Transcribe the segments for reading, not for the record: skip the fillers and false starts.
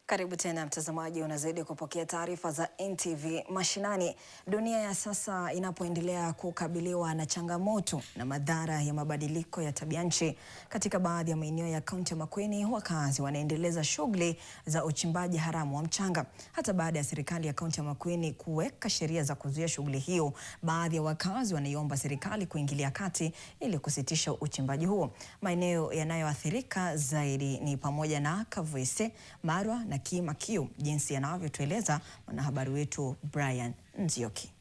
Karibu tena mtazamaji, unazidi kupokea taarifa za NTV Mashinani. Dunia ya sasa inapoendelea kukabiliwa na changamoto na madhara ya mabadiliko ya tabianchi, katika baadhi ya maeneo ya kaunti ya Makueni, wakazi wanaendeleza shughuli za uchimbaji haramu wa mchanga. Hata baada ya serikali ya kaunti ya Makueni kuweka sheria za kuzuia shughuli hiyo, baadhi ya wakazi wanaiomba serikali kuingilia kati ili kusitisha uchimbaji huo. Maeneo yanayoathirika zaidi ni pamoja na Kavwese, Marwa na Kimakiu, jinsi yanavyotueleza mwanahabari wetu Brian Nzioki.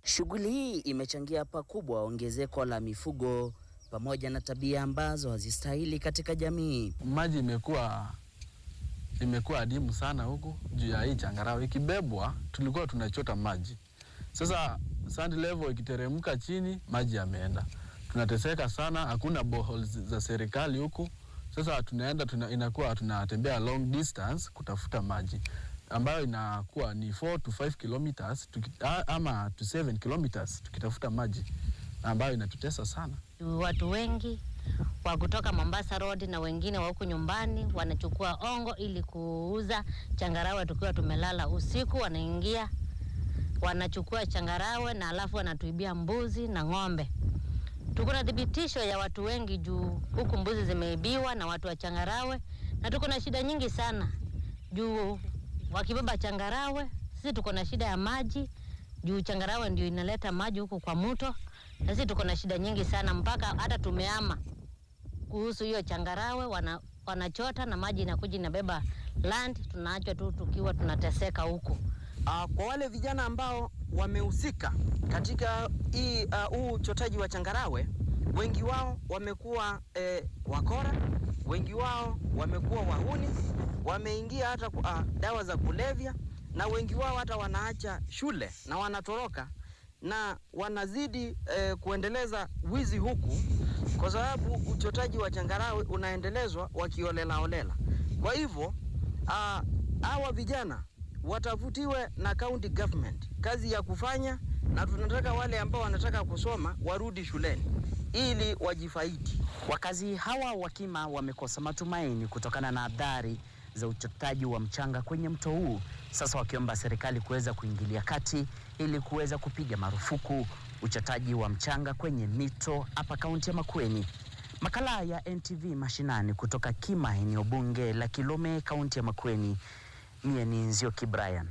Shughuli hii imechangia pakubwa ongezeko la mifugo pamoja na tabia ambazo hazistahili katika jamii. Maji imekuwa adimu sana huku juu ya hii changarawe. Ikibebwa tulikuwa tunachota maji. Sasa sand level ikiteremka chini, maji yameenda. Tunateseka sana, hakuna boreholes za serikali huku. Sasa inakuwa tunatembea long distance kutafuta maji, ambayo inakuwa ni 4 to 5 kilometers ama to 7 kilometers tukitafuta maji, ambayo inatutesa sana. Watu wengi wa kutoka Mombasa Road na wengine wa huku nyumbani wanachukua ongo ili kuuza changarawe. Tukiwa tumelala usiku, wanaingia wanachukua changarawe na alafu wanatuibia mbuzi na ng'ombe. Tuko na thibitisho ya watu wengi juu huku mbuzi zimeibiwa na watu wa changarawe, na tuko na shida nyingi sana juu wakibeba changarawe. Sisi tuko na shida ya maji juu changarawe ndio inaleta maji huku kwa mto, na sisi tuko na shida nyingi sana mpaka hata tumeama kuhusu hiyo changarawe. Wanachota na maji inakuja inabeba land, tunaachwa tu tukiwa tunateseka huku. Kwa wale vijana ambao wamehusika katika hii uchotaji wa changarawe, wengi wao wamekuwa wakora, wengi wao wamekuwa wahuni, wameingia hata dawa za kulevya, na wengi wao hata wanaacha shule na wanatoroka na wanazidi kuendeleza wizi huku, kwa sababu uchotaji wa changarawe unaendelezwa wakiolela. Kwa hivyo hawa vijana watafutiwe na county government kazi ya kufanya, na tunataka wale ambao wanataka kusoma warudi shuleni ili wajifaidi. Wakazi hawa wa Kima wamekosa matumaini kutokana na athari za uchotaji wa mchanga kwenye mto huu, sasa wakiomba serikali kuweza kuingilia kati ili kuweza kupiga marufuku uchotaji wa mchanga kwenye mito hapa kaunti ya Makueni. Makala ya NTV Mashinani kutoka Kima, eneo bunge la Kilome, kaunti ya Makueni. Mie ni Nzioki Brian.